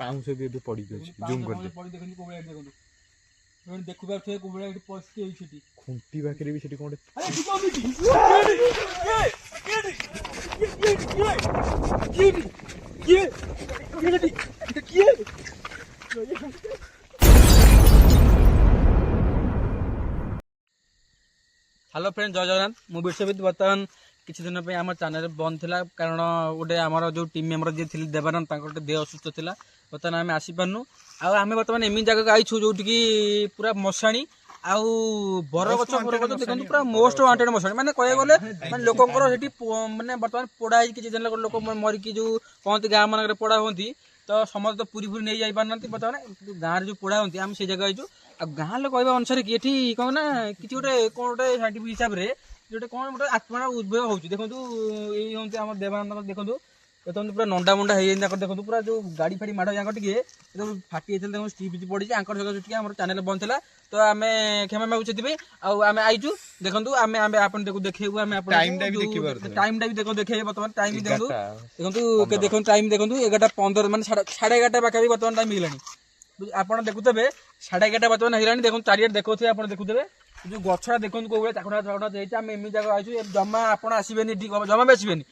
ପାଉଁଶ ବି ଏବେ ପଡିକି ଅଛି ଜୁମ୍ କରି ପଡି ଦେଖନ୍ତୁ କୋଉ ଭଳିଆ ଦେଖନ୍ତୁ ଆପଣ ଦେଖୁ ପାରୁଥିବେ କୋଉ ଭଳିଆ ଏଠି ପରିସ୍ଥିତି ହେଇଛି ସେଠି ଖୁଣ୍ଟି ପାଖରେ ବି ସେଠି କଣ हेलो फ्रेंड जय जगन्नाथ मु विश्वजित बर्तमान किसी दिन पे आम चैनल बंद था कारण गोटे आमर जो टीम मेम्बर जी थे देवानंद गोटे देह असुस्थ था बर्तमान आम आसीपारनु आम बर्तमान एमती जगह आईछु जो पूरा मशाणी आउ बरगछ बरगछ देखो पूरा मोस्ट वांटेड मशाणी माने कहे गले माने लोकंकर सेठी माने बर्तमान पोड़ा किसी दिन लोक मरिकी जो कहते गाँ मान पोड़ा होती तो समस्त तो पूरी पूरी नहीं जाई पारना बर्तमान गाँव जो पोड़ा होती आम से जगह आईछु आ गाँ लोक कहवा अनुसार कि ये कौन ना किसी गोटे कौन गोटे साइंटिफिक हिसाब से जो कौन गोटे आत्मा उद्भव हो देखो यही हूँ आम देवानंद देखो देखो पूरा नंडा मुंडा हो देखो पूरा जो गाड़ी फाड़ी माड़ यहाँ टे फाटी जाते देखो स्टीप पड़ी आम चैनल बंद था तो आम क्षमा मागु से आम आईचु देखो आम आप देखो टाइम भी देखो देखे बर्तमान टाइम भी देखो देखो टाइम देखो 11:15 मान 11:30 पाखा बर्तमान टाइम मिलानी आपड़ देखुवे 11:30 बर्तमान है देखो चारिए देखुवे आप देखुवे जो गछटा देखो कौ भाई चाकड़ा चाकड़ा जाइए आम एम जगह आईचु जमा आप आसबेनि जमा भी आसबेनि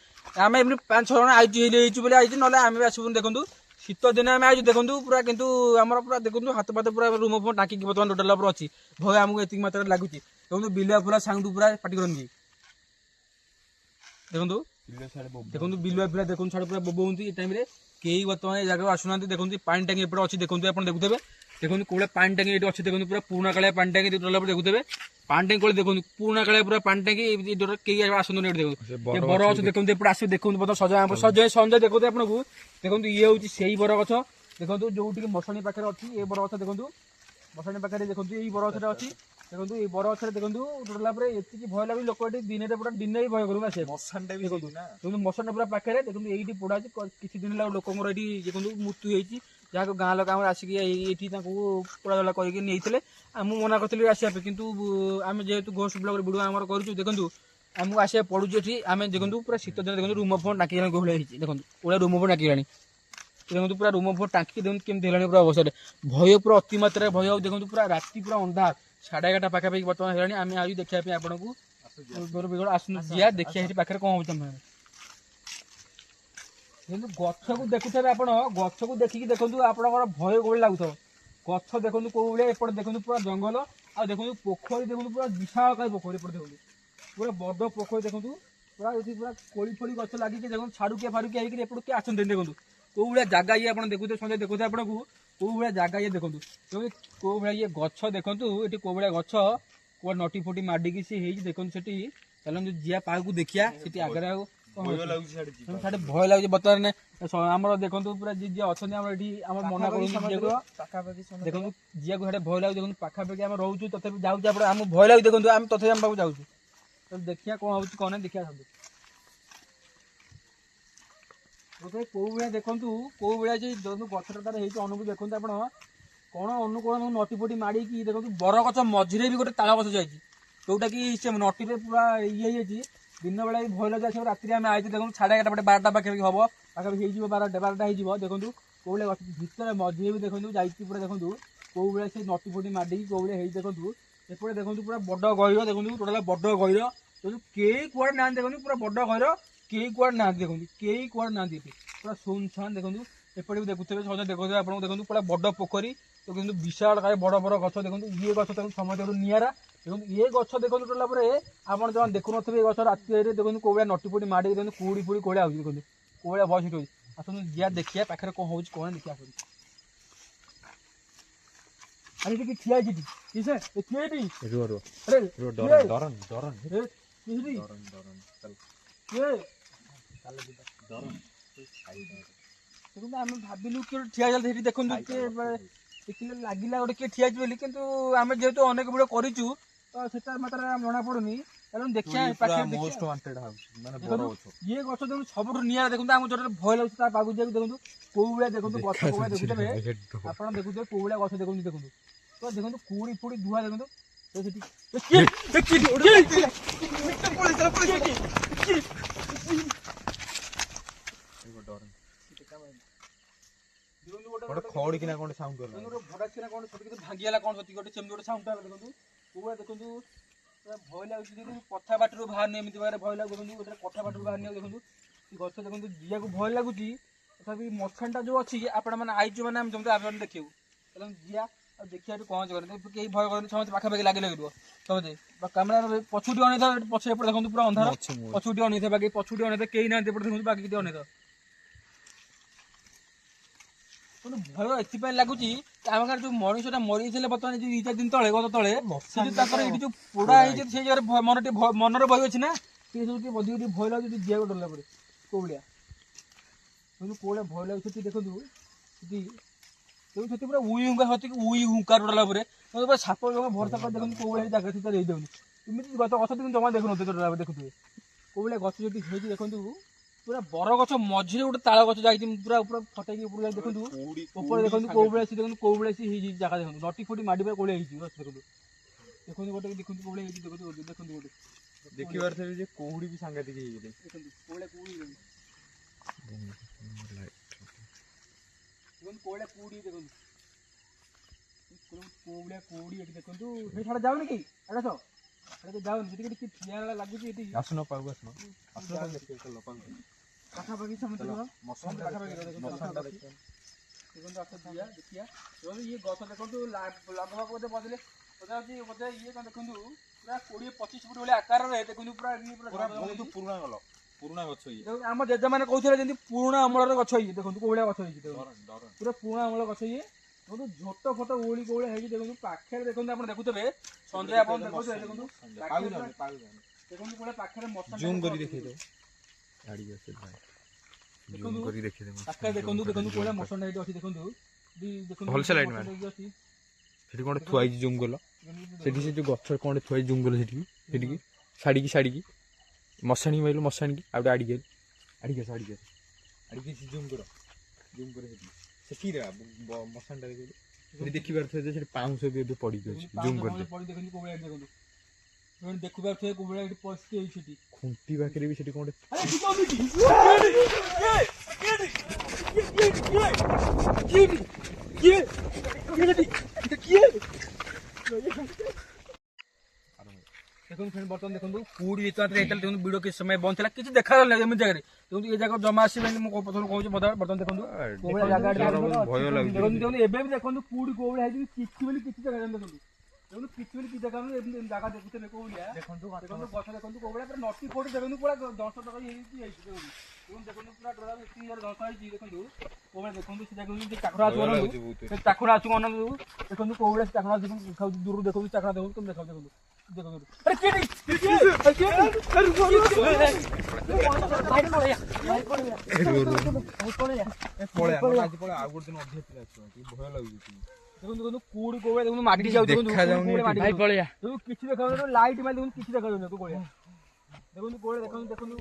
आम एम 5-6 जन आईचु आई ना आम भी आसबुनि देखो शीत दिन आम आईचु देखो पूरा कितु आम पूरा देखो हाथ पात पूरा रूम फूम टाँकी बर्तमान टोटाल पर अच्छी भय आमको एतिक मात्रा लगुच देखो बिलुआ फुला साउंड पूरा पाटी करनी देखो बिलुआ फिला देखो छाड़ पूरा बोबौती टाइम कई बर्तमान जगह आसुना देखो पानी टांगी एपटे अच्छी देखो आप देखुवे देखो कौन पानी टांगी ये अच्छी देखो पूरा पुराना कालिया पानी टांगी टोला देखुवे पानी टांगी देखो पुराना कालिया पूरा पानी टांगी कई आसुन देखो बर गछ देखो आस देखो सज संजय देखो आपको देखो ये हूँ से बर गछ देखो जो मशाणी पाखे अच्छी ये बर गछ देखो मशाणी पाखे देखो ये बर गछटा अच्छी देखो ये बर गछ देखो टोटल ये भय लगे लोक दिन पूरा दिन भी भय करूँ देखो मशाण पूरा पाखे देखो ये पोड़ा किसी दिन लोक देखो मृत्यु होती जहाँ गाँ लोक आसिक ये पोड़ा जला करते आम मना करी आसपे कि आम जेहतु घोष ब्लॉक भिडियो आम कर देखो आमको आसा पड़ुचे आम देखो पूरा शीत दिन देखो रूम फोन टाँकी देखो पूरा रूम फोन टाँकी देखो पूरा रूम फोन टाँकी देखो केमती है पूरा अवस्था भय पूरा अति मात्रा भय देखो पूरा राति पूरा अंधार 11:30 पाखापाखि बर्तमान है आम आज देखा आपन को आसन जिया देखिए पाखे कौन हो गछ को देखुथे आप गछ को देखिकी देखो आप भय कौन लगुथ गछ देखो कौ भाई एपटे देखो पूरा जंगल आ देखो पोखरी देखो पूरा विशाल पोखरी देखो पूरा बड़ पोखरी देखो पूरा ये पूरा कोड़ी फोड़ी गछ लगे देखो छाड़ुकिया फाड़ुकिया होकर एपट किए आसते देखो कौ भाया जगह ये आप देखुते संजय देखुते आपको कौ भाया जगह ये देखो कौ भाया ये गछ देखो ये कौ भाया गछ कौ नटी फटी माडिकी सी देखो से चलो जिया पाक देखिया से आगे भय लगे बर्तमान आम देखो पूरा जी जी अच्छा मना कर देखो जी को भय लगे देखो पाखापाखि आम रोचु तथा जाऊँ आम भय लगे देखो आम तथा आम पाक जाऊँ देखिया कौन हो कौन देखिया सब कौ भाया देखु कौ भाया जो गछटा तार अनुभूति देखो आप कौन अनुकूल नटी फटी माड़ी देखो बरगछ मझे भी गोटे ताल गछ जाइए जोटा कि से नटी पूरा ये दिन बेला भी भय लगे राति आम आई देखो 11:30 12टा पाखे हम पाखापाखि हो 12टा हो देखो कौ भाया गछ भितर मझे भी देखो जाइए पूरा देखो कौ भाया से नटी फटी माड़ी कौ भाया देखो एपटे देखो पूरा बड़ गहीर देखो टोटाल बड़ गहीर देखो कई कुआड़े ना देखो पूरा बड़ गहीर कई कुआड़े ना देखो कई कुआड़े ना पूरा सुनसान देखो एपटे भी देखुवे सजा देखो आप देखो पूरा बड़ पोखरी तो कि विशाल काय बड़ बड़ गछ देखो ये गछ देखो समय निरा देखो ये गछ देखो टोला आप जहाँ देखु नी ये गछ राति देखो कौ भाया नटी फटी माड़ी देखो कुड़ी फुड़ी कौड़ा हो देखो कौ भाया भय सीट आसନ୍ତୁ जिया देखिए पाखे कौन हो कौन देखिए अरे ये ठिया है किसे ये ठिया है रो रो अरे रो डरन डरन डरन अरे किसी डरन डरन चल ये चल डरन देखो आम भाविलु कि ठिया चलते देखो देखिए लगिला गोटे किए ठिया बोली किंतु आम जेहेतु अनेक वीडियो करूँ तो से मात्रा जना पड़ुनी कारण देखिए मोस्ट वांटेड हाउस माने बड़ गछ ये गछ देखो सब निया देखो आम जो भय लगे पागु जाए देखो कौ भाया देखो गछ कौ भाया देखुवे आप देखुए कौ भाया गछ देखो देखो तो देखो कुड़ी फुड़ी धुआ देखो ଗୋଟେ ଖଡି କିନା କୋଣେ ସାଉଣ୍ଡ କଲା ଗୋଟେ ଭଡା କିନା କଣ ଛୋଟ କିଛି ଭାଙ୍ଗିଗଲା କଣ ସତି ଗୋଟେ ସେମିତି ଗୋଟେ ସାଉଣ୍ଡ ହେଲା ଦେଖନ୍ତୁ କୋଉଭଳିଆ ଦେଖନ୍ତୁ ପୁରା ଭୟ ଲାଗୁଛି ଯଦି କଥା ବାଟରୁ ବାହାରନି ଏମିତି ଭାବରେ ଭୟ ଲାଗୁଛି ଦେଖନ୍ତୁ ଗୋଟେ କଥା ବାଟରୁ ବାହାରନି ଦେଖନ୍ତୁ ଗଛ ଦେଖନ୍ତୁ ଯିବାକୁ ଭୟ ଲାଗୁଛି ତଥାପି ମଶାଣିଟା ଯୋଉ ଅଛି ଆପଣ ମାନେ ଆଇଛୁ ମାନେ ଆମେ ଯେମିତି ଆପଣ ଦେଖିବୁ ତାହେଲେ ଯିଆ ଆଉ ଦେଖିବା ଏଠି କଣ କରେ କେହି ଭୟ କରନ୍ତି ସମସ୍ତେ ପାଖାପାଖି ଲାଗି ଲାଗିଥିବ ସମସ୍ତେ କ୍ୟାମେରା ପଛୁଟି ଅନେଇଥିବ ପଛରେ ଏପଟେ ଦେଖନ୍ତୁ ପୁରା ଅନ୍ଧାର ପଛୁଟି ଅନେଇଥିବ ବାକି ପଛୁଟି ଅନେଇଥିବ କେହି ନାହାନ୍ତି ଏପଟେ ଦେଖନ୍ତୁ ବାକି କିଛି ଅନେଇଥିବ ଭୟ ଏଥିପାଇଁ ଲାଗୁଛି ଆମ ଗାଁରେ ଯୋଉ ମଣିଷଟା ମରିଯାଇଥିଲେ ବର୍ତ୍ତମାନ ଯୋଉ 2-4 ଦିନ ତଳେ ଗତ ତଳେ ସେ ଯୋଉ ତାଙ୍କର ଏଠି ଯୋଉ ପୋଡା ହେଇଛି ସେଇ ଜାଗାରେ ମନରେ ଭୟ ଅଛି ନା ସେ ସବୁ ଟିକେ ଅଧିକ ଟିକେ ଭୟ ଲାଗୁଛି ଯିବାକୁ ଡରିଲା ପରେ କୋଉ ଭଳିଆ ଭୟ ଲାଗୁଛି ସେଠି ଦେଖନ୍ତୁ ସେଠି ସେଠି ପୁରା ଉଇ ହୁଙ୍କାର ଡରିଲା ପରେ ପୁରା ସାପ ଭରସା କରି ଦେଖନ୍ତୁ କୋଉ ଭଳିଆ ଜାଗା ସେଟା ହେଇଯାଉନି ଏମିତି ଗଛ କିନ୍ତୁ ଜମା ଦେଖୁନଥିବେ ଦେଖୁଥିବେ କୋଉ ଭଳିଆ ଗଛ ଯଦି ହେଇଛି ଦେଖନ୍ତୁ ପୁରା ବର ଗଛ ମଝିରେ ଗୋଟେ ତାଳ ଗଛ ଯାଇଛି ପୁରା ଉପରେ ଫଟେଇକି ଉପରୁ ଯାଇ ଦେଖନ୍ତୁ ଉପରେ ଦେଖନ୍ତୁ କୋଉ ଭଳିଆ ଦେଖନ୍ତୁ କୋଉ ଭଳିଆ ହେଇଛି ଜାଗା ଦେଖନ୍ତୁ ନଟି ଫଟି ମାଟି ପୁରା କୋଳିଆ ହେଇଛି ଦେଖନ୍ତୁ ଦେଖନ୍ତୁ ଗୋଟେ ଦେଖନ୍ତୁ କୋଉ ଭଳିଆ ହେଇଛି ଦେଖନ୍ତୁ ଗୋଟେ ଦେଖିବାର ଥିବେ ଯେ କୁହୁଡି ବି ସାଂଘାତିକ ହେଇଗଲେ ଦେଖନ୍ତୁ କୋଉ ଭଳିଆ କୁହୁଡି ଦେଖନ୍ତୁ କୋଉ ଭଳିଆ କୁହୁଡି ଦେଖନ୍ତୁ କୋଉ ଭଳିଆ କୁହୁଡି ଏଠି ଦେଖନ୍ତୁ ସେ ଛାଡା ଯାଉନି କି ଆକାଶ ଯାଉନି ସେଠି କିଛି ଠିଆ ଲାଗୁଛି ଏଠି ଆସୁନ ପାଉ ଆସୁନ ପାଖାପାଖି ସମସ୍ତେ ଦେଖିଆ ଇଏ ଗଛ ଦେଖନ୍ତୁ ଲମ୍ବା ବୋଧେ ବଦଲେ ବୋଧେ ଇଏ କଣ ଦେଖନ୍ତୁ ପୁରା 20-25 ଫୁଟ ଭଳିଆ ଆକାରରେ ଦେଖନ୍ତୁ ପୁରା ପୁରୁଣା ଗଛ ଇଏ ଆମ ଜେଜେମାନେ କହୁଥିଲେ ଯେମିତି ପୁରୁଣା ଅମଳର ଗଛ ଇଏ ଦେଖନ୍ତୁ କୋଉ ଭଳିଆ ଗଛ ହେଇଛି ପୁରା ପୁରୁଣା ଅମଳ ଗଛ ଇଏ ଦେଖନ୍ତୁ ଝୋଟ ଫୋଟ ଉଳି କୋଉ ଭଳିଆ ହେଇଛି ଦେଖନ୍ତୁ ପାଖରେ ଦେଖନ୍ତୁ ଆପଣ ଦେଖୁଥିବେ ସଞ୍ଜୟ ଆପଣ ଦେଖୁଥିବେ ଦେଖନ୍ତୁ ଦେଖନ୍ତୁ କୋଉ ପାଖରେ ମଶା ଜୁମ୍ କରି ଦେଖେଇଦେବ ଜୁମ୍ କରି ଦେଖେଇଦେବ ପାଖରେ ଦେଖନ୍ତୁ କୋଉ ଭଳିଆ ମଶା ଏଠି ଅଛି ଦେଖନ୍ତୁ ଭଲସେ ଲାଇଟ୍ ମାର ସେଠି କଣ ଥୁଆ ହେଇଛି ଜୁମ୍ କଲ ସେଠି ସେ ଯୋଉ ଗଛ କଣ ଥୁଆ ହେଇଛି ଜୁମ୍ କଲ ସେଠିକି ଛାଡ଼ିକି ମଶାଣି ମାରିଲୁ ମଶାଣିକି ଆଉ ଗୋଟେ ଆଡ଼ିକି ସେ ଜୁମ୍ କର ସେଠି ମଶାଣିଟା ଦେଖି ସେଠି ଦେଖିପାରୁଥିବେ ଯେ ସେଠି ପାଉଁଶ ବି ଏବେ ପଡ଼ିକି ଅଛି ଜୁମ୍ କରିଦେ ଦେଖିପାରୁଥିବେ କୋଉ ଭଳିଆ ଏଠି ପରିସ୍ଥିତି ହେଇଛି ସେଠି ଖୁଣ୍ଟି ପାଖରେ ବି ସେଠି କଣ দেখুন ফ্রেন্ড বর্তমান দেখুন কুড়ি যেতে দেখুন ভিডিও কিছু সময় বন্ধ ଥିଲା କିଛି ଦେଖାଗଲା ଏମିତି ଜାଗାରେ ଦେଖନ୍ତୁ ଏ ଜାଗା ଜମା ଆସିବେନି ମୁଁ ପ୍ରଥମେ କହୁଛି ବର୍ତ୍ତମାନ ଦେଖନ୍ତୁ କୋଉ ଭଳିଆ ଜାଗା ଭୟ ଲାଗୁଛି ଦେଖନ୍ତୁ ଏବେ ବି ଦେଖନ୍ତୁ କୁଡି କୋଉ ଭଳିଆ ହେଇଛି କିଛି ବୋଲି କିଛି ଜାଗା ଦେଖନ୍ତୁ ଦେଖନ୍ତୁ କିଛି ବୋଲି କିଛି ଜାଗା ଏମିତି ଜାଗା ଦେଖୁଥିଲେ କୋଉ ଭଳିଆ ଦେଖନ୍ତୁ ଗଛ ଦେଖନ୍ତୁ କୋଉ ଭଳିଆ ପୁରା ନଟି ଫଟି ଦେଖନ୍ତୁ ପୁରା 10 ଟଙ୍କା ହେଇଛି ଦେଖନ୍ତୁ ପୁରା ଡରା ଏତିକି ଦଶ ହେଇଛି ଦେଖନ୍ତୁ କୋଉ ଭଳିଆ ଦେଖନ୍ତୁ ସେ ଜାଗା ଚାକର ଆସୁ ଚାକର ଆସୁ ଦେଖନ୍ତୁ କୋଉ ଭଳିଆ ଚାକର ଦେଖନ୍ତୁ ଦୂରରୁ ଦେଖନ୍ତୁ ଚାକର ଦେଖନ୍ତୁ ଦେଖନ୍ତୁ ଦେଖନ୍ତୁ ଆରେ ଦେଖନ୍ତୁ କୁଡି କୋଉ ଦେଖନ୍ତୁ ମାଟି ଯାଉଛି କିଛି ଦେଖାଯାଉନି ଲାଇଟ୍ ମାରି ଦେଖନ୍ତୁ କିଛି ଦେଖାଯାଉନି କୋଉ ଭଳିଆ ଦେଖନ୍ତୁ କୋଉ ଦେଖନ୍ତୁ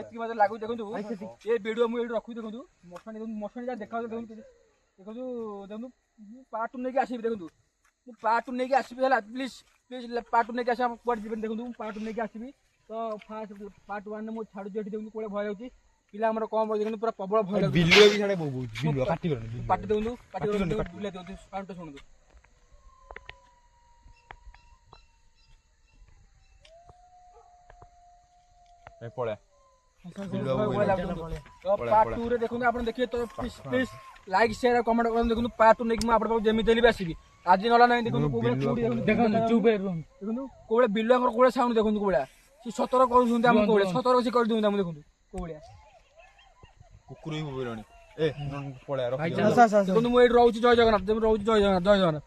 ଏତିକି ମତେ ଲାଗୁଛି ଦେଖନ୍ତୁ ଏ ଭିଡିଓ ମୁଁ ଏଇଠି ରଖୁଛି ଦେଖନ୍ତୁ ମଶାଣି ଯାହା ଦେଖାଯାଉଛି ଦେଖନ୍ତୁ ପାର୍ଟ ନେଇକି ଆସିବି ଦେଖନ୍ତୁ ମୁଁ ପାର୍ଟ ନେଇକି ଆସିବି ହେଲା ପ୍ଲିଜ ପାର୍ଟ ନେଇକି ଆସିବା କୁଆଡେ ଯିବେନି ଦେଖନ୍ତୁ ମୁଁ ପାର୍ଟ ନେଇକି ଆସିବି ତ ଫାର୍ଷ୍ଟ ପାର୍ଟ 1 ରେ ମୁଁ ଛାଡୁଛି ଏଠି ଦେଖନ୍ତୁ କୋଉ ଭୟ ହେଉଛି ପିଲା ଆମର କମ ଦେଖନ୍ତୁ ପୁରା ପ୍ରବଳ ଭୟ ଲାଗୁଛି ବିଲୁଆ ବି ଛାଡେ ବହୁତ ବିଲୁଆ ପାଟି ଦେଖନ୍ତୁ ବୁଲେଇ ଦିଅନ୍ତୁ ସାଉଣ୍ଡ ଶୁଣନ୍ତୁ ପଳା ପାର୍ଟ 2 ରେ ଦେଖନ୍ତୁ ଆପଣ ଦେଖିବେ ତ ପ୍ଲିଜ ଲାଇକ୍ ସେୟାର କମେଣ୍ଟ କରନ୍ତୁ ଦେଖନ୍ତୁ ପାର୍ଟ 2 ନେଇକି ମୁଁ ଆପଣଙ୍କ ପାଖକୁ ଯେମିତି ହେଲେ ବି ଆସିବି ଆଜି ନହେଲା ନାହିଁ ଦେଖନ୍ତୁ କୋଉ ଭଳିଆ ଦେଖନ୍ତୁ କୋଉ ଭଳିଆ ବିଲୁଆଙ୍କର କୋଉ ଭଳିଆ ସାଉଣ୍ଡ ଦେଖନ୍ତୁ କୋଉ ଭଳିଆ ସେ ସତର କରୁଛନ୍ତି ଆମକୁ କୋଉ ଭଳିଆ ସତର ସେ କରିଦିଅନ୍ତି ଆମକୁ ଦେଖନ୍ତୁ କୋଉ ଭଳିଆ କୁକୁର ବି ବୋବେଇଲାଣି ପଳା ଦେଖନ୍ତୁ ମୁଁ ଏଇଠି ରହୁଛି ଜୟ ଜଗନ୍ନାଥ ଜୟ ଜଗନ୍ନାଥ